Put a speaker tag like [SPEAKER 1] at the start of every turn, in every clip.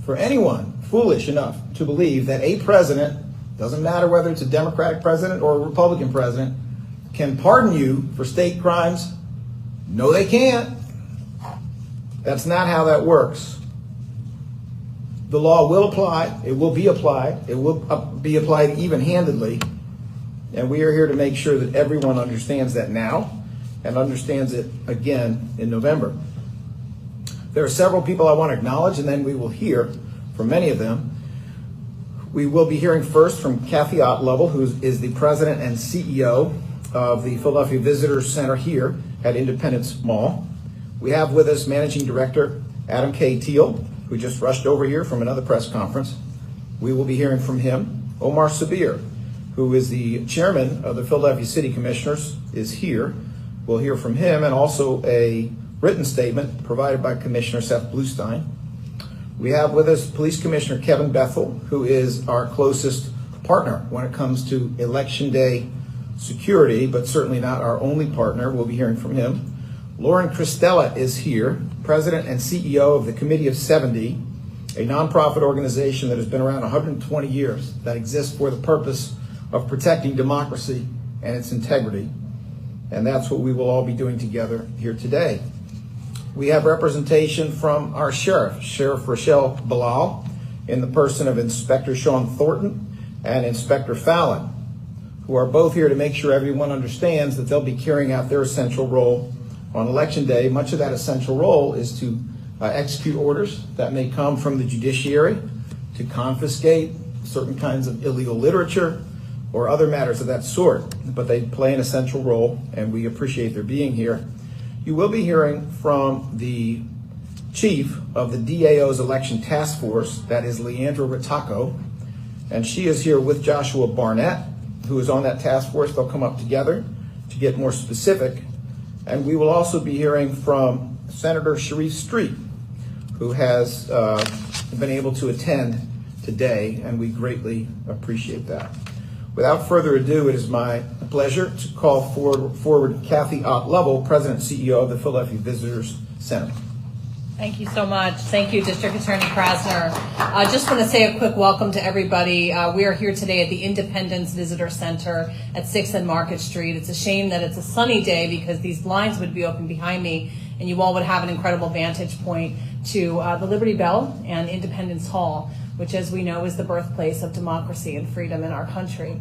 [SPEAKER 1] for anyone foolish enough to believe that a president, doesn't matter whether it's a Democratic president or a Republican president, can pardon you for state crimes, no, they can't. That's not how that works. The law will apply. It will be applied. It will be applied even-handedly. And we are here to make sure that everyone understands that now and understands it again in November. There are several people I want to acknowledge, and then we will hear from many of them. We will be hearing first from Kathy Ottlevel, who is the president and CEO of the Philadelphia Visitors Center here at Independence Mall. We have with us Managing Director Adam K. Teal, who just rushed over here from another press conference. We will be hearing from him. Omar Sabir, who is the chairman of the Philadelphia City Commissioners, is here. We'll hear from him, and also a written statement provided by Commissioner Seth Bluestein. We have with us Police Commissioner Kevin Bethel, who is our closest partner when it comes to Election Day security, but certainly not our only partner. We'll be hearing from him. Lauren Christella is here, President and CEO of the Committee of 70, a nonprofit organization that has been around 120 years that exists for the purpose of protecting democracy and its integrity. And that's what we will all be doing together here today. We have representation from our sheriff, Sheriff Rochelle Bilal, in the person of Inspector Sean Thornton and Inspector Fallon, who are both here to make sure everyone understands that they'll be carrying out their essential role on Election Day. Much of that essential role is to execute orders that may come from the judiciary to confiscate certain kinds of illegal literature or other matters of that sort. But they play an essential role, and we appreciate their being here. You will be hearing from the chief of the DAO's election task force, that is Leandra Ritacco, and she is here with Joshua Barnett, who is on that task force. They'll come up together to get more specific. And we will also be hearing from Senator Sharif Street, who has been able to attend today, and we greatly appreciate that. Without further ado, it is my pleasure to call forward Kathy Ottlevel, President and CEO of the Philadelphia Visitors Center.
[SPEAKER 2] Thank you so much. Thank you, District Attorney Krasner. I just want to say a quick welcome to everybody. We are here today at the Independence Visitor Center at 6th and Market Street. It's a shame that it's a sunny day because these blinds would be open behind me and you all would have an incredible vantage point to the Liberty Bell and Independence Hall, which, as we know, is the birthplace of democracy and freedom in our country.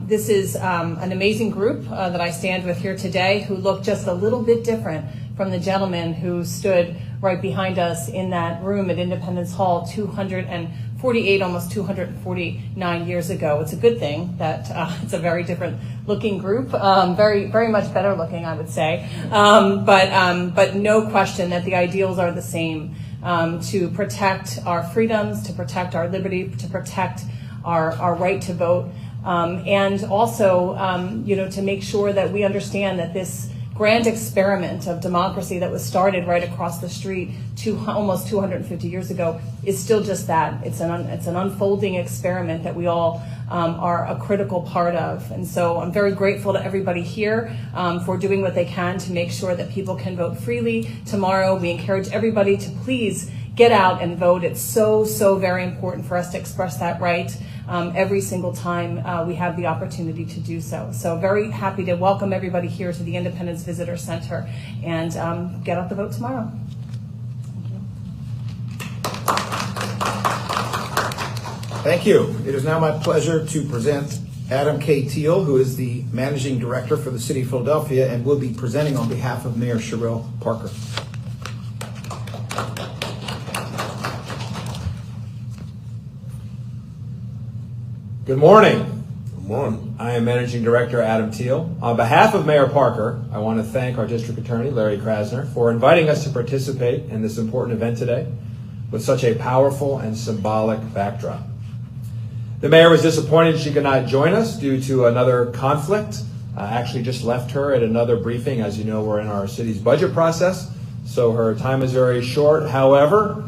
[SPEAKER 2] This is an amazing group that I stand with here today who look just a little bit different from the gentleman who stood right behind us in that room at Independence Hall 248, almost 249 years ago. It's a good thing that it's a very different looking group, very much better looking, I would say. But no question that the ideals are the same. To protect our freedoms, to protect our liberty, to protect our right to vote, and also, to make sure that we understand that this grand experiment of democracy that was started right across the street almost 250 years ago is still just that. It's an unfolding experiment that we all are a critical part of. And so I'm very grateful to everybody here for doing what they can to make sure that people can vote freely tomorrow. We encourage everybody to please get out and vote. It's so very important for us to express that right every single time we have the opportunity to do so. So very happy to welcome everybody here to the Independence Visitor Center, and get out the vote tomorrow.
[SPEAKER 1] Thank you. It is now my pleasure to present Adam K. Teal, who is the Managing Director for the City of Philadelphia and will be presenting on behalf of Mayor Sherrill Parker.
[SPEAKER 3] Good morning.
[SPEAKER 4] Good morning.
[SPEAKER 3] I am Managing Director Adam Teal. On behalf of Mayor Parker, I want to thank our District Attorney Larry Krasner for inviting us to participate in this important event today with such a powerful and symbolic backdrop. The mayor was disappointed she could not join us due to another conflict. I actually just left her at another briefing. As you know, we're in our city's budget process, so her time is very short. However,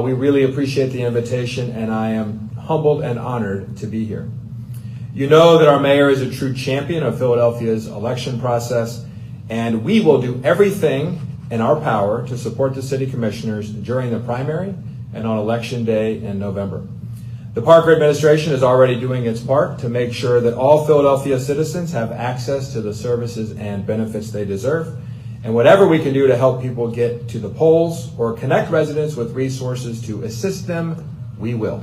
[SPEAKER 3] we really appreciate the invitation, and I am humbled and honored to be here. You know that our mayor is a true champion of Philadelphia's election process, and we will do everything in our power to support the city commissioners during the primary and on Election Day in November. The Parker administration is already doing its part to make sure that all Philadelphia citizens have access to the services and benefits they deserve. And whatever we can do to help people get to the polls or connect residents with resources to assist them, we will.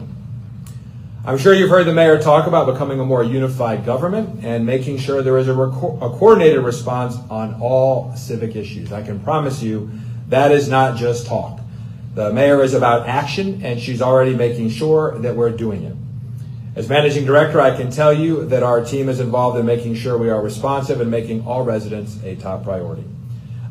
[SPEAKER 3] I'm sure you've heard the mayor talk about becoming a more unified government and making sure there is a coordinated response on all civic issues. I can promise you that is not just talk. The mayor is about action, and she's already making sure that we're doing it. As managing director, I can tell you that our team is involved in making sure we are responsive and making all residents a top priority.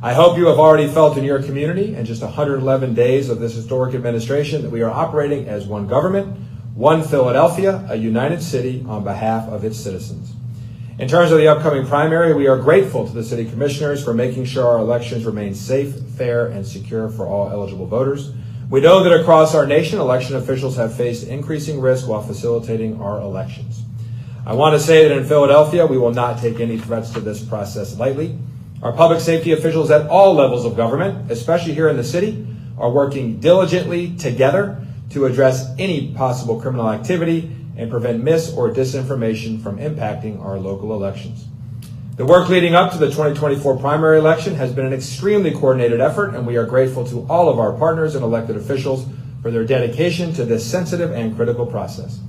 [SPEAKER 3] I hope you have already felt in your community in just 111 days of this historic administration that we are operating as one government, one Philadelphia, a united city on behalf of its citizens. In terms of the upcoming primary, we are grateful to the city commissioners for making sure our elections remain safe, fair, and secure for all eligible voters. We know that across our nation, election officials have faced increasing risk while facilitating our elections. I want to say that in Philadelphia, we will not take any threats to this process lightly. Our public safety officials at all levels of government, especially here in the city, are working diligently together to address any possible criminal activity and prevent mis- or disinformation from impacting our local elections. The work leading up to the 2024 primary election has been an extremely coordinated effort, and we are grateful to all of our partners and elected officials for their dedication to this sensitive and critical process.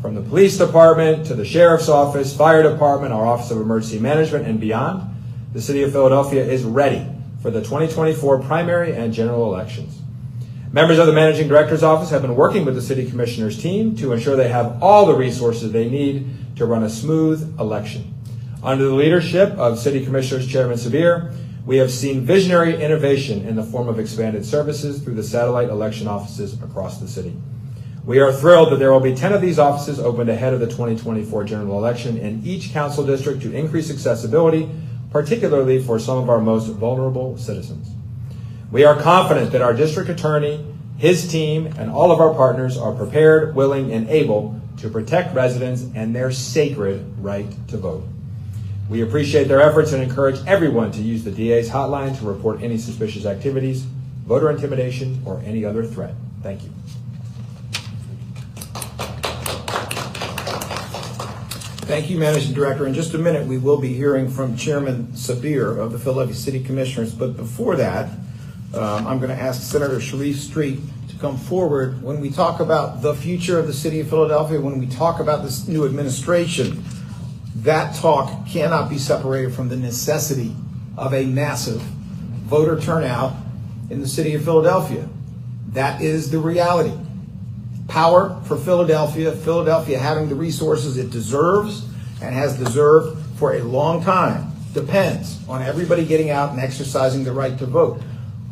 [SPEAKER 3] From the police department to the sheriff's office, fire department, our Office of Emergency Management, and beyond, the city of Philadelphia is ready for the 2024 primary and general elections. Members of the Managing Director's Office have been working with the City Commissioners team to ensure they have all the resources they need to run a smooth election. Under the leadership of City Commissioners Chairman Sabir, we have seen visionary innovation in the form of expanded services through the satellite election offices across the city. We are thrilled that there will be 10 of these offices opened ahead of the 2024 general election in each council district to increase accessibility, particularly for some of our most vulnerable citizens. We are confident that our district attorney, his team, and all of our partners are prepared, willing, and able to protect residents and their sacred right to vote. We appreciate their efforts and encourage everyone to use the DA's hotline to report any suspicious activities, voter intimidation, or any other threat. Thank you.
[SPEAKER 1] Thank you, Managing Director. In just a minute, we will be hearing from Chairman Sabir of the Philadelphia City Commissioners. But before that, I'm going to ask Senator Sharif Street to come forward. When we talk about the future of the city of Philadelphia, when we talk about this new administration, that talk cannot be separated from the necessity of a massive voter turnout in the city of Philadelphia. That is the reality. Power for Philadelphia, Philadelphia having the resources it deserves and has deserved for a long time, depends on everybody getting out and exercising the right to vote.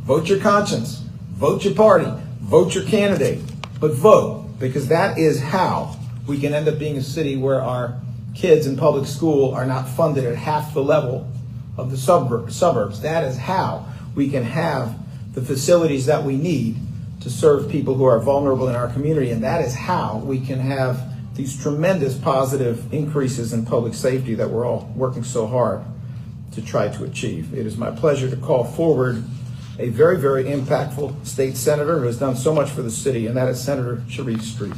[SPEAKER 1] Vote your conscience, vote your party, vote your candidate, but vote, because that is how we can end up being a city where our kids in public school are not funded at half the level of the suburbs. That is how we can have the facilities that we need to serve people who are vulnerable in our community, and that is how we can have these tremendous positive increases in public safety that we're all working so hard to try to achieve. It is my pleasure to call forward a very, very impactful state senator who has done so much for the city, and that is Senator Sharif Street.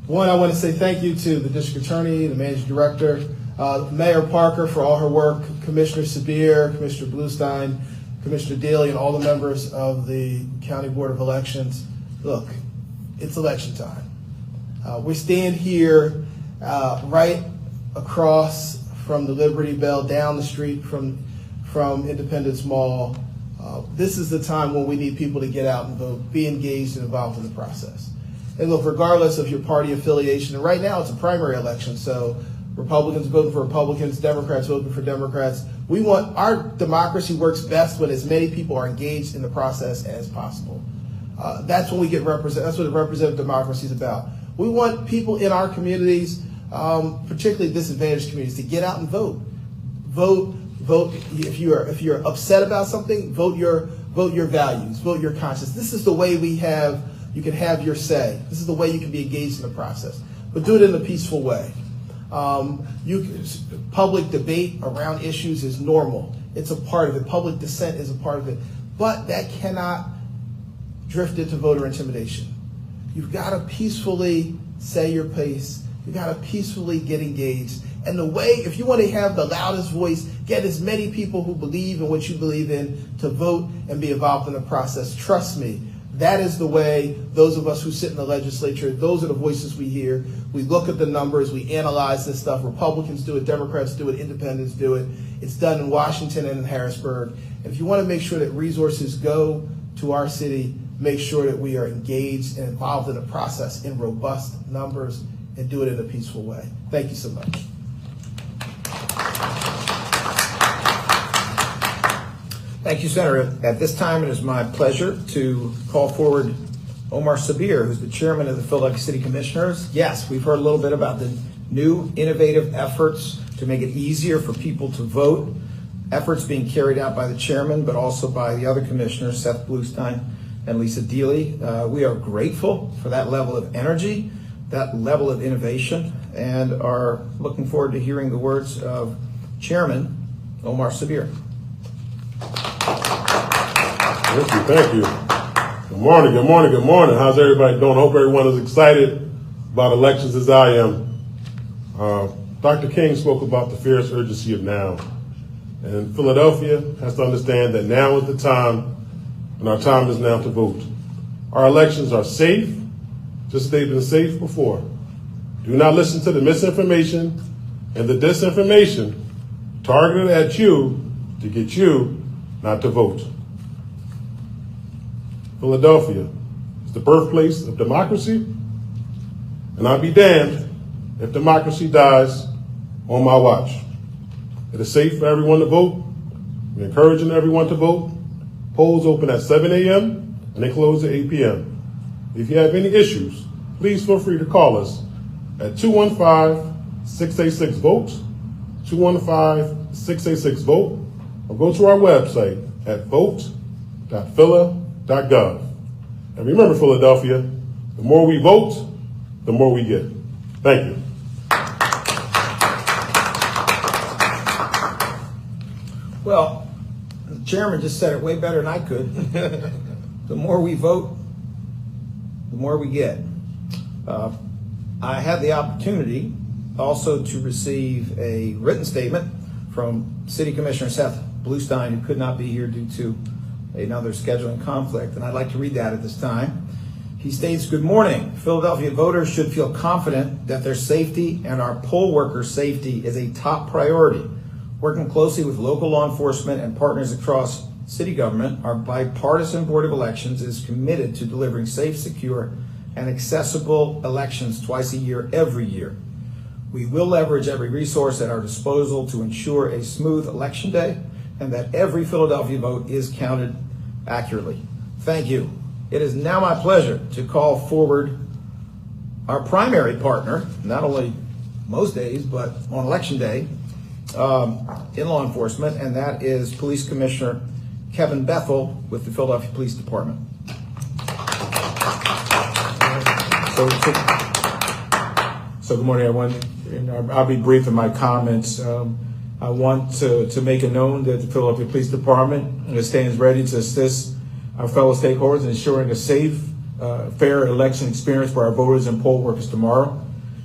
[SPEAKER 4] One, I want to say thank you to the district attorney, the managing director, Mayor Parker for all her work, Commissioner Sabir, Commissioner Bluestein, Commissioner Daly, and all the members of the County Board of Elections. Look, it's election time. We stand here right across from the Liberty Bell, down the street from Independence Mall. This is the time when we need people to get out and vote, be engaged and involved in the process. And look, regardless of your party affiliation, and right now it's a primary election, so Republicans voting for Republicans, Democrats voting for Democrats. We want, our democracy works best when as many people are engaged in the process as possible. That's when we get that's what representative democracy is about. We want people in our communities, particularly disadvantaged communities, to get out and vote. Vote. If you're upset about something, vote your values, vote your conscience. This is the way you can have your say. This is the way you can be engaged in the process, but do it in a peaceful way. Public debate around issues is normal. It's a part of it. Public dissent is a part of it. But that cannot drift into voter intimidation. You've got to peacefully say your piece. You've got to peacefully get engaged. And the way, if you want to have the loudest voice, get as many people who believe in what you believe in to vote and be involved in the process. Trust me, that is the way those of us who sit in the legislature, those are the voices we hear. We look at the numbers, we analyze this stuff. Republicans do it, Democrats do it, independents do it. It's done in Washington and in Harrisburg. And if you want to make sure that resources go to our city, make sure that we are engaged and involved in the process in robust numbers and do it in a peaceful way. Thank you so much.
[SPEAKER 1] Thank you, Senator. At this time, it is my pleasure to call forward Omar Sabir, who's the chairman of the Philadelphia City Commissioners. Yes, we've heard a little bit about the new innovative efforts to make it easier for people to vote, efforts being carried out by the chairman, but also by the other commissioners, Seth Bluestein and Lisa Deely. We are grateful for that level of energy, that level of innovation, and are looking forward to hearing the words of Chairman Omar Sabir.
[SPEAKER 5] Thank you. Good morning, good morning, good morning. How's everybody doing? Hope everyone is excited about elections as I am. Dr. King spoke about the fierce urgency of now. And Philadelphia has to understand that now is the time, and our time is now to vote. Our elections are safe, just as they've been safe before. Do not listen to the misinformation and the disinformation targeted at you to get you not to vote. Philadelphia is the birthplace of democracy, and I'll be damned if democracy dies on my watch. It is safe for everyone to vote. We're encouraging everyone to vote. Polls open at 7 a.m. and they close at 8 p.m. If you have any issues, please feel free to call us at 215-686-VOTE, 215-686-VOTE, or go to our website at vote.phila.gov. And remember, Philadelphia, the more we vote, the more we get. Thank you.
[SPEAKER 1] Well, the chairman just said it way better than I could. The more we vote, the more we get. I had the opportunity also to receive a written statement from City Commissioner Seth Bluestein, who could not be here due to another scheduling conflict, and I'd like to read that at this time. He states, "Good morning. Philadelphia voters should feel confident that their safety and our poll workers' safety is a top priority. Working closely with local law enforcement and partners across city government, our bipartisan Board of Elections is committed to delivering safe, secure, and accessible elections twice a year, every year. We will leverage every resource at our disposal to ensure a smooth election day and that every Philadelphia vote is counted accurately." Thank you. It is now my pleasure to call forward our primary partner, not only most days, but on election day, in law enforcement, and that is Police Commissioner Kevin Bethel with the Philadelphia Police Department.
[SPEAKER 3] So good morning, everyone. And I'll be brief in my comments. I want to make it known that the Philadelphia Police Department stands ready to assist our fellow stakeholders in ensuring a safe, fair election experience for our voters and poll workers tomorrow.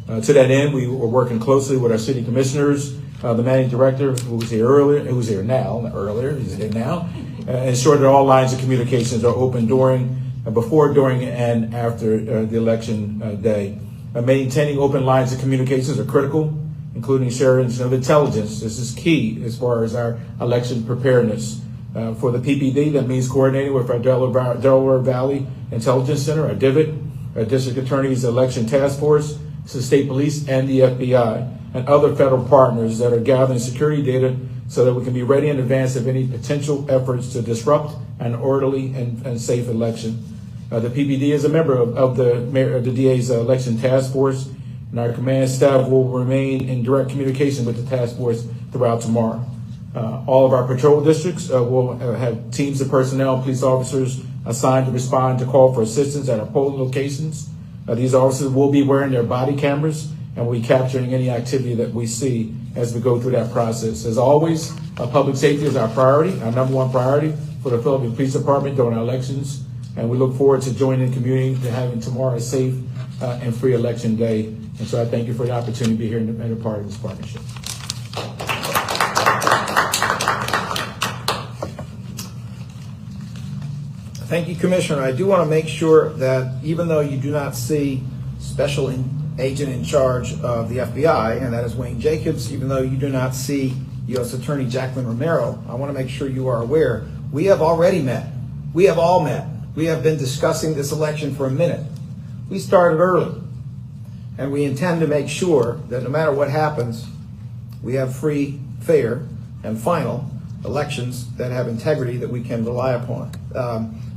[SPEAKER 3] To that end, we were working closely with our city commissioners, the managing director, who was here earlier, who's here now, not earlier, he's here now, ensure that all lines of communications are open during, before, during, and after the election day. Maintaining open lines of communications are critical, including sharing of intelligence. This is key as far as our election preparedness. For the PPD, that means coordinating with our Delaware Valley Intelligence Center, our DIVIT, our District Attorney's Election Task Force, the State Police, and the FBI, and other federal partners that are gathering security data so that we can be ready in advance of any potential efforts to disrupt an orderly and safe election. The PPD is a member of the DA's Election Task Force, and our command staff will remain in direct communication with the task force throughout tomorrow. All of our patrol districts will have teams of personnel, police officers assigned to respond to call for assistance at our polling locations. These officers will be wearing their body cameras and will be capturing any activity that we see as we go through that process. As always,
[SPEAKER 6] Public safety is our priority, our number one priority for the Philadelphia Police Department during our elections. And we look forward to joining the community to having tomorrow a safe and free election day. And so I thank you for the opportunity to be here and a part of this partnership.
[SPEAKER 1] Thank you, Commissioner. I do want to make sure that even though you do not see Special Agent in charge of the FBI, and that is Wayne Jacobs, even though you do not see U.S. Attorney Jacqueline Romero, I want to make sure you are aware, we have already met. We have all met. We have been discussing this election for a minute. We started early, and we intend to make sure that no matter what happens, we have free, fair, and final elections that have integrity that we can rely upon.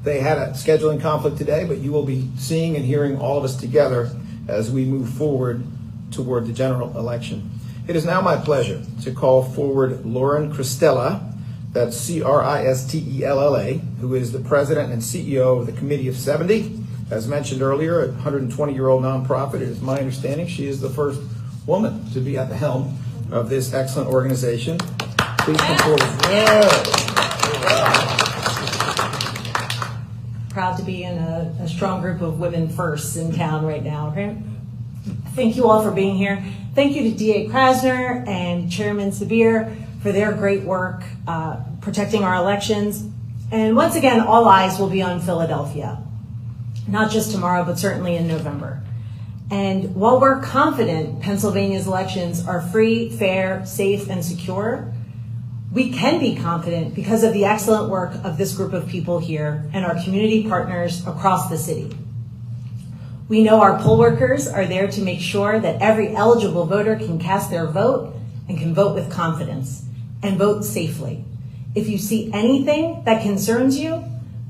[SPEAKER 1] They had a scheduling conflict today, but you will be seeing and hearing all of us together as we move forward toward the general election. It is now my pleasure to call forward Lauren Cristella, that's C-R-I-S-T-E-L-L-A, who is the president and CEO of the Committee of 70. As mentioned earlier, a 120-year-old nonprofit. It is my understanding she is the first woman to be at the helm of this excellent organization. Please come forward.
[SPEAKER 7] Proud to be in a strong group of women firsts in town right now. Thank you all for being here. Thank you to DA Krasner and Chairman Sabir for their great work protecting our elections. And once again, all eyes will be on Philadelphia, not just tomorrow, but certainly in November. And while we're confident Pennsylvania's elections are free, fair, safe, and secure, we can be confident because of the excellent work of this group of people here and our community partners across the city. We know our poll workers are there to make sure that every eligible voter can cast their vote and can vote with confidence and vote safely. If you see anything that concerns you,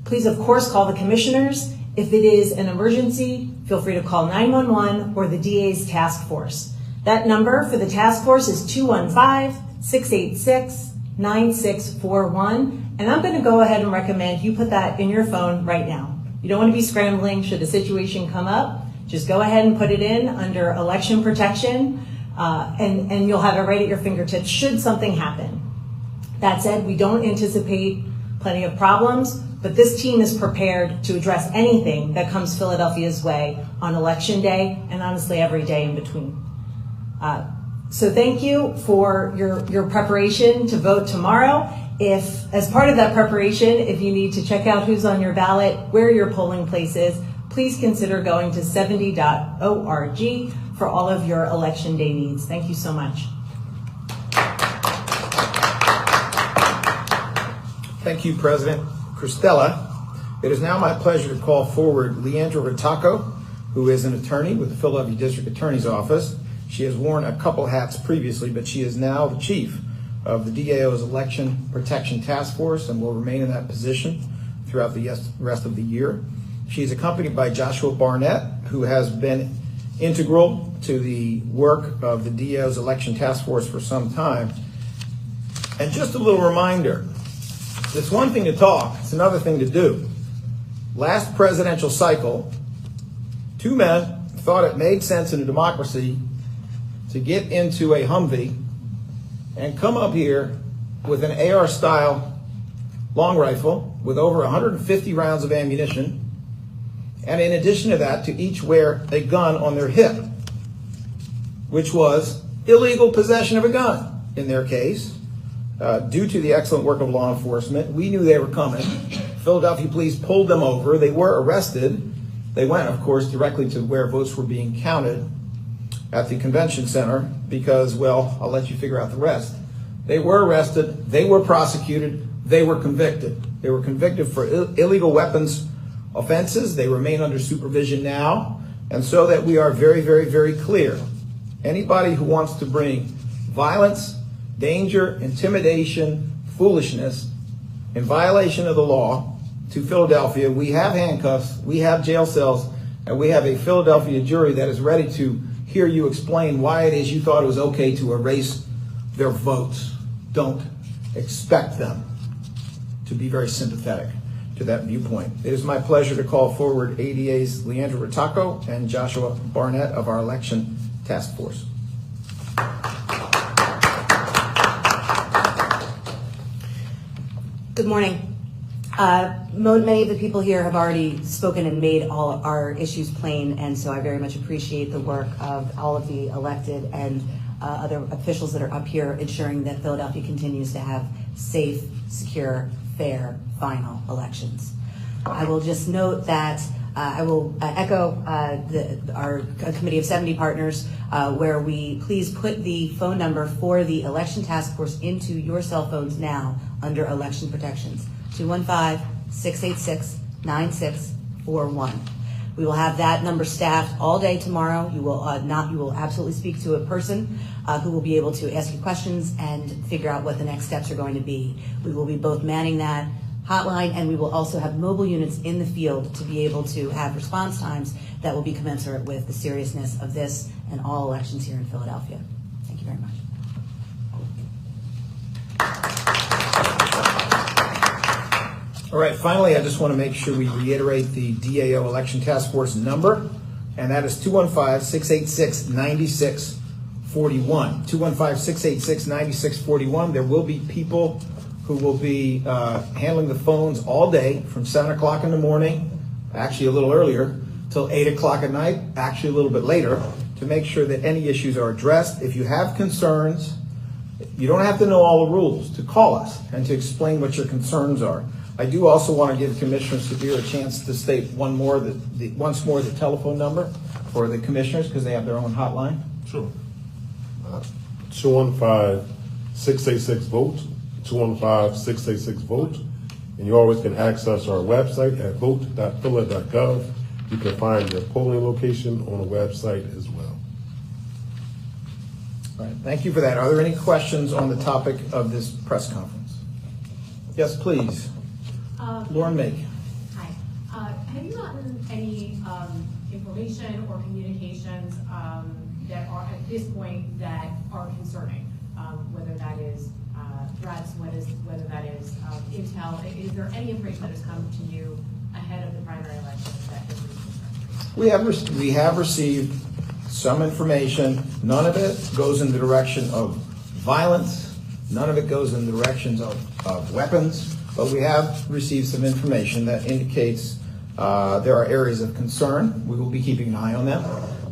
[SPEAKER 7] please of course call the commissioners. If it is an emergency, feel free to call 911 or the DA's task force. That number for the task force is 215-686-9641. And I'm going to go ahead and recommend you put that in your phone right now. You don't want to be scrambling should a situation come up. Just go ahead and put it in under election protection, and you'll have it right at your fingertips should something happen. That said, we don't anticipate plenty of problems, but this team is prepared to address anything that comes Philadelphia's way on election day and honestly every day in between. So thank you for your preparation to vote tomorrow. If, as part of that preparation, if you need to check out who's on your ballot, where your polling place is, please consider going to 70.org for all of your election day needs. Thank you so much.
[SPEAKER 1] Thank you, President Cristella. It is now my pleasure to call forward Leandra Ritacco, who is an attorney with the Philadelphia District Attorney's Office. She has worn a couple hats previously, but she is now the chief of the DAO's Election Protection Task Force and will remain in that position throughout the rest of the year. She is accompanied by Joshua Barnett, who has been integral to the work of the DAO's Election Task Force for some time. And just a little reminder, it's one thing to talk, it's another thing to do. Last presidential cycle, two men thought it made sense in a democracy to get into a Humvee and come up here with an AR-style long rifle with over 150 rounds of ammunition, and in addition to that, to each wear a gun on their hip, which was illegal possession of a gun in their case. Due to the excellent work of law enforcement, we knew they were coming. Philadelphia police pulled them over. They were arrested. They went, of course, directly to where votes were being counted at the convention center because, well, I'll let you figure out the rest. They were arrested. They were prosecuted. They were convicted. They were convicted for illegal weapons offenses. They remain under supervision now. And so that we are very, very, very clear, anybody who wants to bring violence, danger, intimidation, foolishness, in violation of the law to Philadelphia, we have handcuffs, we have jail cells, and we have a Philadelphia jury that is ready to hear you explain why it is you thought it was okay to erase their votes. Don't expect them to be very sympathetic to that viewpoint. It is my pleasure to call forward ADA's Leandra Ritacco and Joshua Barnett of our Election Task Force.
[SPEAKER 8] Good morning. Many of the people here have already spoken and made all our issues plain, and so I very much appreciate the work of all of the elected and other officials that are up here ensuring that Philadelphia continues to have safe, secure, fair, final elections. I will just note that I will echo our committee of 70 partners where we please put the phone number for the election task force into your cell phones now under election protections, 215-686-9641. We will have that number staffed all day tomorrow. You will absolutely speak to a person who will be able to ask you questions and figure out what the next steps are going to be. We will be both manning that hotline, and we will also have mobile units in the field to be able to have response times that will be commensurate with the seriousness of this and all elections here in Philadelphia. Thank you very much.
[SPEAKER 1] All right, finally, I just want to make sure we reiterate the DAO Election Task Force number, and that is 215-686-9641. 215-686-9641. There will be people who will be handling the phones all day from 7 o'clock in the morning, actually a little earlier, till 8 o'clock at night, actually a little bit later, to make sure that any issues are addressed. If you have concerns, you don't have to know all the rules to call us and to explain what your concerns are. I do also want to give Commissioner Sabir a chance to state once more the telephone number for the commissioners because they have their own hotline.
[SPEAKER 5] Sure. 215-686-VOTE, 215-686-VOTE. And you always can access our website at vote.phila.gov. You can find your polling location on the website as well.
[SPEAKER 1] All right, thank you for that. Are there any questions on the topic of this press conference? Yes, please. Lauren Make.
[SPEAKER 9] Hi. Have you gotten any information or communications that are at this point that are concerning? Whether that is threats, whether that is intel, is there any information that has come to you ahead of the primary elections that is concerning?
[SPEAKER 1] We have received some information. None of it goes in the direction of violence. None of it goes in the directions of weapons. But we have received some information that indicates there are areas of concern. We will be keeping an eye on them.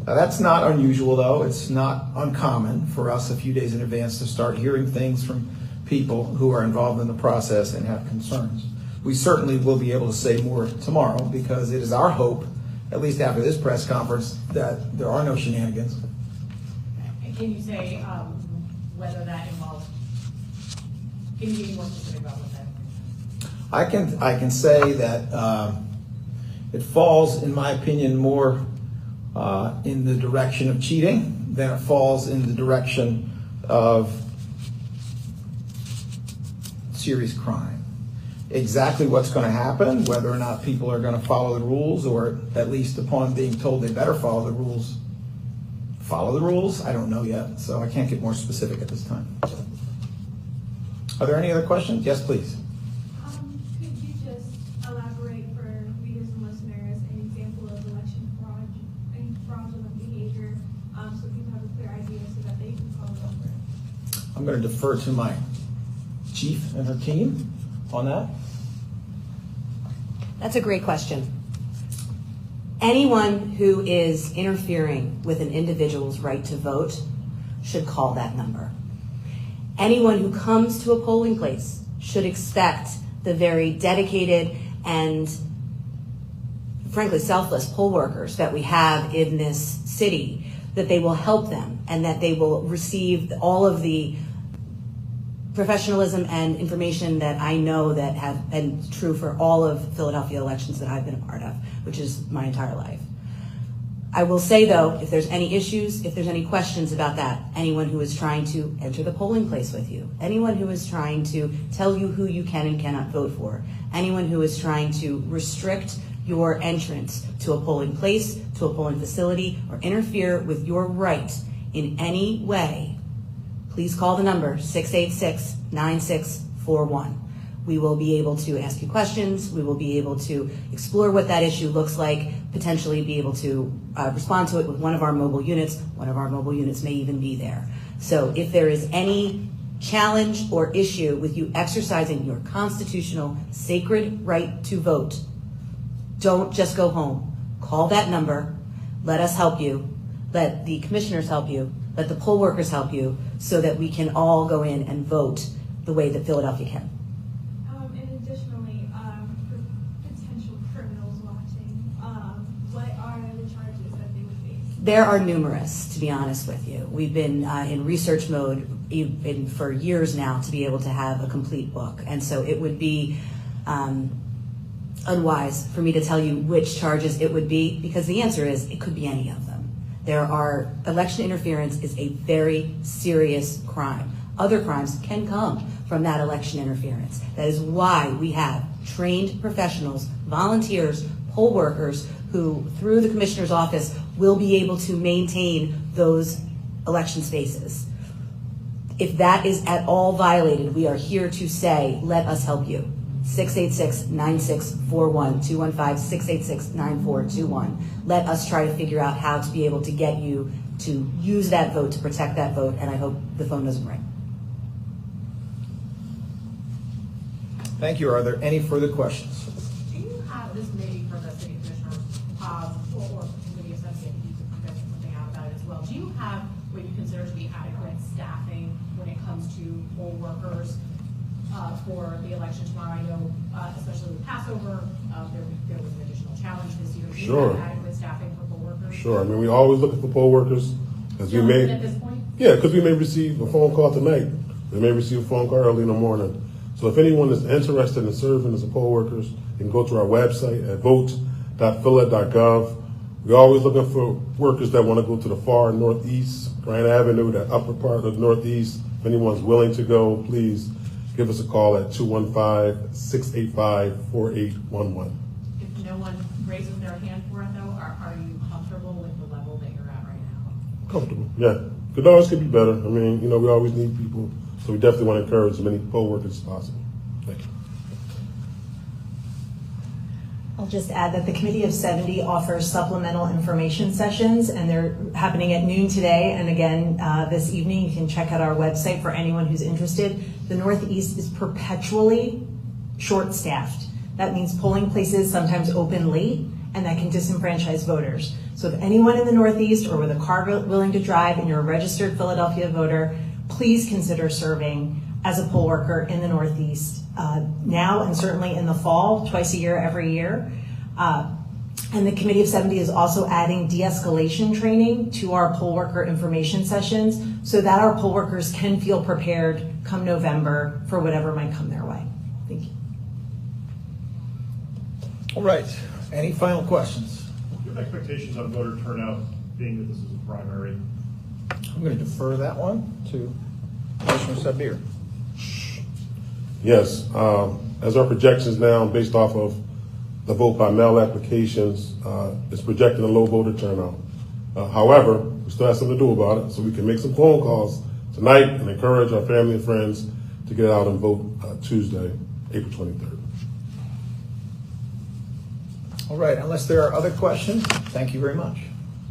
[SPEAKER 1] That's not unusual, though. It's not uncommon for us a few days in advance to start hearing things from people who are involved in the process and have concerns. We certainly will be able to say more tomorrow because it is our hope, at least after this press conference, that there are no shenanigans.
[SPEAKER 9] And can you say whether that involves, can you be more specific about what that is?
[SPEAKER 1] I can say that it falls, in my opinion, more in the direction of cheating than it falls in the direction of serious crime. Exactly what's going to happen, whether or not people are going to follow the rules, or at least upon being told they better follow the rules, I don't know yet, so I can't get more specific at this time. Are there any other questions? Yes, please.
[SPEAKER 10] Could you just elaborate for readers and listeners an example of election fraud and fraudulent behavior so people have a clear idea so that they can follow over?
[SPEAKER 1] I'm going to defer to my chief and her team on that.
[SPEAKER 8] That's a great question. Anyone who is interfering with an individual's right to vote should call that number. Anyone who comes to a polling place should expect the very dedicated and frankly selfless poll workers that we have in this city, that they will help them and that they will receive all of the professionalism and information that I know that have been true for all of Philadelphia elections that I've been a part of, which is my entire life. I will say, though, if there's any issues, if there's any questions about that, anyone who is trying to enter the polling place with you, anyone who is trying to tell you who you can and cannot vote for, anyone who is trying to restrict your entrance to a polling place, to a polling facility, or interfere with your right in any way, please call the number 686-9641. We will be able to ask you questions. We will be able to explore what that issue looks like, potentially be able to respond to it with one of our mobile units. One of our mobile units may even be there. So if there is any challenge or issue with you exercising your constitutional sacred right to vote, don't just go home. Call that number. Let us help you. Let the commissioners help you. Let the poll workers help you so that we can all go in and vote the way that Philadelphia can.
[SPEAKER 10] And additionally, for potential criminals watching, what are the charges that they would face?
[SPEAKER 8] There are numerous, to be honest with you. We've been in research mode for years now to be able to have a complete book. And so it would be unwise for me to tell you which charges it would be, because the answer is it could be any of them. Election interference is a very serious crime. Other crimes can come from that election interference. That is why we have trained professionals, volunteers, poll workers who, through the commissioner's office, will be able to maintain those election spaces. If that is at all violated, we are here to say, let us help you. 686-9641, 215-686-9421. Let us try to figure out how to be able to get you to use that vote, to protect that vote, and I hope the phone doesn't ring.
[SPEAKER 1] Thank you. Are there any further questions?
[SPEAKER 9] Do you have, this may be for the city commissioner, or committee of subcommittee, you could figure something out about it as well. Do you have what you consider to be adequate staffing when it comes to poll workers for the election tomorrow? I know, especially with Passover, there was an additional challenge this year. Do you have adequate staffing for poll workers?
[SPEAKER 5] Sure. I mean, we always looking for poll workers.
[SPEAKER 9] At this point?
[SPEAKER 5] Yeah, because we may receive a phone call tonight. We may receive a phone call early in the morning. So if anyone is interested in serving as a poll workers, you can go to our website at vote.phila.gov. We're always looking for workers that want to go to the far northeast, Grand Avenue, that upper part of the northeast. If anyone's willing to go, please give us a call at 215-685-4811.
[SPEAKER 9] If no one raises their hand for it, though, are you comfortable with the level that you're at right now?
[SPEAKER 5] Comfortable, yeah. Could always be better. I mean, we always need people, so we definitely want to encourage as many poll workers as possible. Thank you.
[SPEAKER 7] I'll just add that the Committee of 70 offers supplemental information sessions, and they're happening at noon today. And again, this evening, you can check out our website for anyone who's interested. The Northeast is perpetually short-staffed. That means polling places sometimes open late, and that can disenfranchise voters. So if anyone in the Northeast or with a car willing to drive and you're a registered Philadelphia voter, please consider serving as a poll worker in the Northeast now and certainly in the fall, twice a year, every year. And the Committee of 70 is also adding de-escalation training to our poll worker information sessions so that our poll workers can feel prepared come November for whatever might come their way. Thank you.
[SPEAKER 1] All right. Any final questions?
[SPEAKER 11] Your expectations on voter turnout, being that this is a primary?
[SPEAKER 1] I'm going to defer that one to Commissioner Sabir.
[SPEAKER 5] Yes, as our projections now, based off of the vote by mail applications, is projecting a low voter turnout. However, we still have something to do about it, so we can make some phone calls tonight and encourage our family and friends to get out and vote Tuesday, April 23rd.
[SPEAKER 1] All right, unless there are other questions, thank you very much.